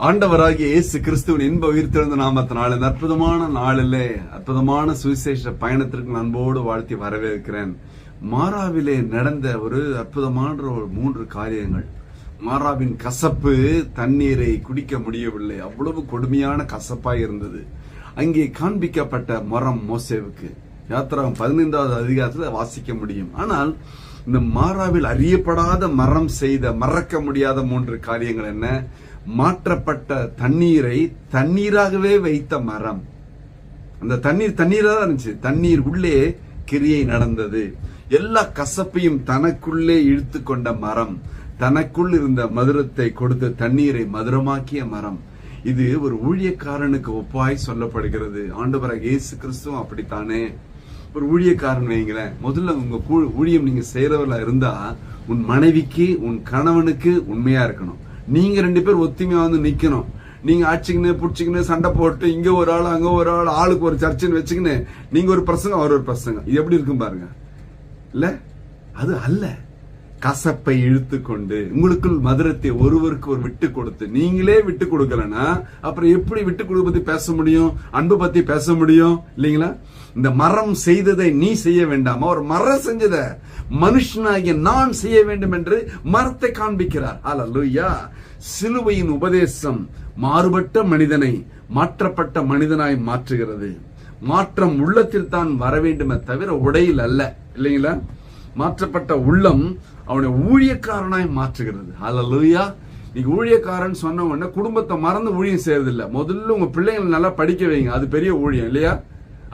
ஆண்டவராகிய இயேசு கிறிஸ்துவின் இன்ப உயிர்த்தெழுந்த நாமத்தினால இந்த அற்புதமான நாளிலே அற்புதமான சுவிசேஷ பயணத்திற்கு அன்போடு வாழ்த்தி வரவேற்கிறேன். மாராவிலே நடந்த ஒரு அற்புதமான 3 காரியங்கள். மாராவின் கசப்பு தண்ணீரை குடிக்க முடியவில்லை, அவ்வளவு கொடுமையான கசப்பாய் இருந்தது. அங்கே காண்பிக்கப்பட்ட மரம் மோசேவுக்கு யாத்திராகம் 15வது அதிகாரத்தில் வாசிக்க முடியும். ஆனால் இந்த மாராவில் அறியப்படாத மரம் செய்த மறக்க முடியாத 3 காரியங்கள் என்ன? மாற்றப்பட்ட தண்ணீரை தண்ணீராகவே வைத்த மரம். அந்த தண்ணீரா தான் இருந்துச்சு. தண்ணீர் உள்ளே கிரியை நடந்தது. எல்லா கசப்பையும் தனக்குள்ளே இழுத்து கொண்ட மரம், தனக்குள் இருந்த மதுரத்தை கொடுத்து தண்ணீரை மதுரமாக்கிய மரம். இது ஒரு ஊழியக்காரனுக்கு ஒப்பாய் சொல்லப்படுகிறது. ஆண்டவராகிய இயேசு கிறிஸ்துவும் அப்படித்தானே. ஒரு ஊழியக்காரன் வைங்களேன், முதல்ல உங்க ஊழியம் நீங்க செய்யறவர்களா இருந்தா உன் மனைவிக்கு உன் கணவனுக்கு உண்மையா இருக்கணும். நீங்க 2 பேர் ஒத்துமையா வந்து நிக்கணும். நீங்க ஆட்சிக்குன்னு புடிச்சுக்கின்னு சண்டை போட்டு இங்க ஒரு ஆள் அங்க ஒரு ஆள், ஆளுக்கு ஒரு சர்ச்சைன்னு வச்சுக்கின்னு நீங்க ஒரு பிரசங்கம் அவர் ஒரு பிரசங்கம், இது எப்படி இருக்கும் பாருங்க. இல்ல, அது அல்ல. கசப்பை இழுத்து கொண்டு உங்களுக்குள் மதுரத்தை ஒருவருக்கு ஒரு விட்டு கொடுத்து, நீங்களே விட்டு கொடுக்கலன்னா அப்புறம் எப்படி விட்டு கொடுக்க பத்தி பேச முடியும், அன்பு பத்தி பேச முடியும் இல்லீங்களா? இந்த மரம் செய்ததை நீ செய்ய வேண்டாமா, ஒரு மரம் செஞ்சதை மனுஷனாகிய நான் செய்ய வேண்டும் என்று மரத்தை காண்பிக்கிறார். அல்லேலூயா. சிலுவையின் உபதேசம் மாறுபட்ட மனிதனை மாற்றப்பட்ட மனிதனாய் மாற்றுகிறது. மாற்றம் உள்ளத்தில் தான் வர வேண்டுமே தவிர உடையில் அல்ல, இல்லைங்களா? மாற்றப்பட்ட உள்ளம் அவனை ஊழியக்காரனாய் மாற்றுகிறது. அல்லேலூயா. நீங்க ஊழியக்காரன் சொன்ன உடனே குடும்பத்தை மறந்து ஊழியம் செய்யறதில்ல. முதல்ல உங்க பிள்ளைங்களை நல்லா படிக்க வைங்க, அது பெரிய ஊழியம் இல்லையா?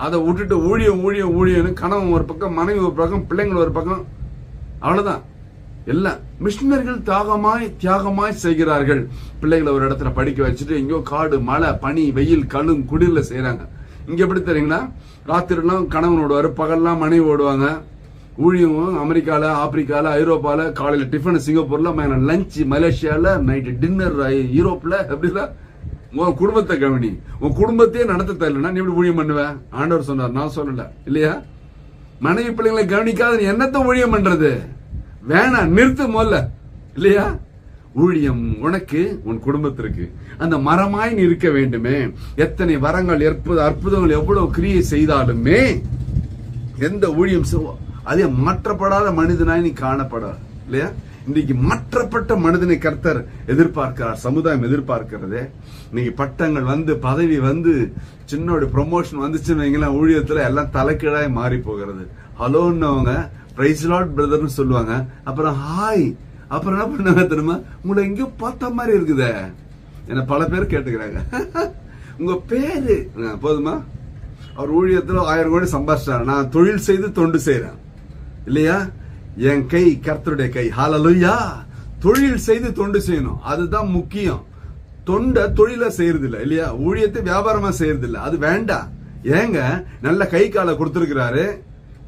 அதை விட்டுட்டு ஊழியம் கணவன் ஒரு பக்கம், மனைவி ஒரு பக்கம், பிள்ளைங்கள் ஒரு பக்கம், அவ்வளவுதான். எல்லாம் மிஷினரிகள் தியாகமாய் செய்கிறார்கள். பிள்ளைகளை ஒரு இடத்துல படிக்க வச்சுட்டு எங்கேயோ காடு, மழை, பனி, வெயில், கடும் குளிர்ல செய்யறாங்க. இங்க எப்படி தெரியுங்களா? ராத்திரிலாம் கணவன் ஓடுவாரு, பகல்லாம் மனைவி ஓடுவாங்க. ஊழியம் அமெரிக்கால, ஆப்பிரிக்கால, ஐரோப்பால, காலையில டிஃபன் சிங்கப்பூர்ல, லஞ்ச் மலேசியால, நைட்டு டின்னர் யூரோப்ல. எப்படில உன் குடும்பத்தை கவனி. உன் குடும்பத்தையே நடத்த தெரியலன்னா நீ எப்படி ஊழியம் பண்ணுவேன்? ஆண்டவர் சொன்னார், நான் சொல்லல இல்லையா? மனைவி பிள்ளைங்களை கவனிக்காத நீ என்னத்த ஊழியம் பண்றது? வேணாம், நிறுத்து முதல்ல இல்லையா? ஊழியம் உனக்கு, உன் குடும்பத்திற்கு. அந்த மரமாய் நீ இருக்க வேண்டுமே. எத்தனை வரங்கள், அற்புதங்கள், எவ்வளவு கிரியை செய்தாலுமே எந்த ஊழியம் அதே மாற்றப்படாத மனிதனாய் நீ காணப்பட இல்லையா? இன்னைக்கு மாற்றப்பட்ட மனிதனை கர்த்தர் எதிர்பார்க்கிறார், சமுதாயம் எதிர்பார்க்கிறது. இன்னைக்கு பட்டங்கள் வந்து, பதவி வந்து, சின்னோட ப்ரொமோஷன் வந்துச்சுன்னு வைங்களேன், ஊழியத்துல எல்லாம் தலைக்கீழாய் மாறி போகிறது. ஹலோன்னவங்க பிரைஸ் லார்ட் பிரதர்னு சொல்லுவாங்க, அப்புறம் ஹாய், அப்புறம் என்ன பண்ணாங்க தெரியுமா? உங்களை எங்கேயோ பார்த்த மாதிரி இருக்குதே. என்ன பல பேர் கேட்டுக்கிறாங்க, உங்க பேரு போதுமா? அவர் ஊழியத்துல 1000 கோடி சம்பாதிச்சாரு, நான் தொழில் செய்து தொண்டு செய்யறேன் இல்லையா? என் கை கர்த்தருடைய கை. ஹல்லேலூயா. தொழில் செய்து தொண்டு செய்யணும், அதுதான் முக்கியம். தொண்ட தொழில செய்யறது இல்ல இல்லையா? ஊழியத்தை வியாபாரமா செய்யறது இல்ல, அது வேண்டாம். ஏங்க, நல்ல கை காலை கொடுத்திருக்கிறாரு,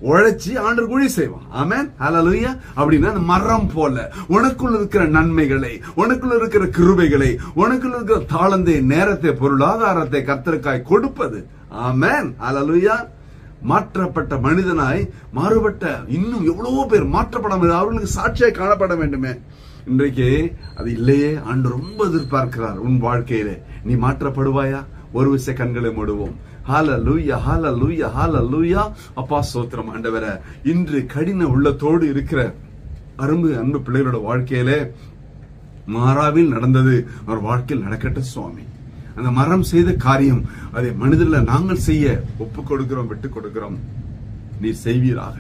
உழைச்சி ஆண்டவர் ஊழி செய்வான். ஆமென். ஹல்லேலூயா. அப்படின்னா மரம் போல உனக்குள்ள இருக்கிற நன்மைகளை, உனக்குள்ள இருக்கிற கிருபைகளை, உனக்குள்ள இருக்கிற தாளந்தை, நேரத்தை, பொருளாதாரத்தை கர்த்தருக்காய் கொடுப்பது. ஆமென். ஹல்லேலூயா. மாற்றப்பட்ட மனிதனாய் மாறுபட்ட இன்னும் எவ்வளவோ பேர் மாற்றப்படாமல் அவர்களுக்கு சாட்சியாய் காணப்பட வேண்டுமே. இன்றைக்கு அது இல்லையே. ஆண்டு ரொம்ப எதிர்பார்க்கிறார் உன் வாழ்க்கையிலே. நீ மாற்றப்படுவாயா? ஒரு விஷய கண்களை மூடுவோம். ஹல்லேலூயா, ஹல்லேலூயா, ஹல்லேலூயா. அப்பா ஸ்தோத்திரம் ஆண்டவரே. இன்று கடின உள்ளத்தோடு இருக்கிற அன்பு பிள்ளைகளோட வாழ்க்கையிலே மாராவில் நடந்தது அவர் வாழ்க்கையில் நடக்கட்டும் சுவாமி. அந்த மரம் செய்த காரியம் அதை மனிதர்கள் நாங்கள் செய்ய ஒப்பு கொடுக்கிறோம், விட்டு கொடுக்கிறோம். நீ செய்வீராக.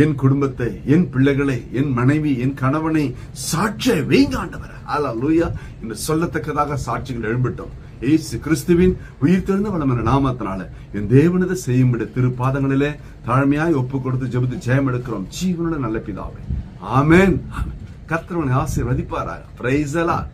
என் குடும்பத்தை, என் பிள்ளைகளை, என் மனைவி, என் கணவனை சாட்சியை வைங்க ஆண்டவரே. ஹல்லேலூயா. என்று சொல்லத்தக்கதாக சாட்சிகள் எழும்பட்டும். இயேசு கிறிஸ்துவின் உயிர்த்தெழுந்த வல்லமையான நாமத்தினால என் தேவனதை செய்யும்படி திருப்பாதங்களிலே தாழ்மையாய் ஒப்பு கொடுத்து ஜெபித்து ஜெயம் எடுக்கிறோம் ஜீவனுள்ள நல்ல பிதாவே. ஆமென். கர்த்தர் உன்னை ஆசீர்வதிப்பாராக. Praise the Lord.